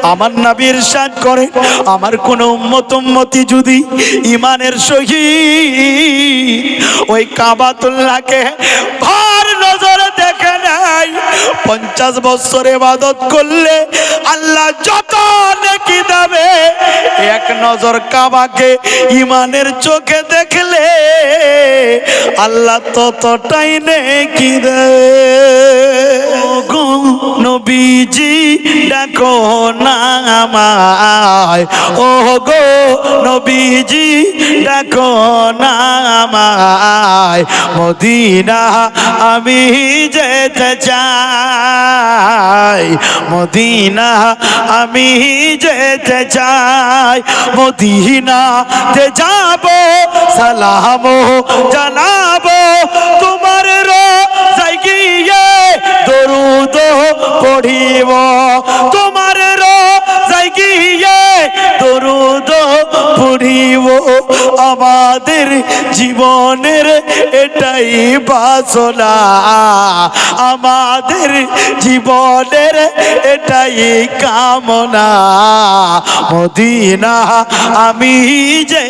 আমার নবী ইরশাদ করে, আমার কোন উম্মতি যদি ঈমানের সহিত ওই কাবাতুল্লাহকে ভার নজরে দেখে নেয়, 50 বছর ইবাদত করলে আল্লাহ যত নেকি দেবে, এক নজর কাবাকে ঈমানের চোখে দেখলে আল্লাহ ততটাই নেকি দেবে। গো নবীজি ডাকো না আমায়, ও গো নবীজি ডাকো না আমায়, মদিনা আমি যেতে চাই, মদিনা আমি যেতে চাই, মদিনাতে যাব সালাম জানাবো, তোমার রোজায় গিয়ে দরুদ পড়িব, তোমার রোজায় গিয়ে দরুদ পড়িব। আমাদের জীবনের এটাই বাসনা, আমাদের জীবনের এটাই কামনা, মদিনা আমি যে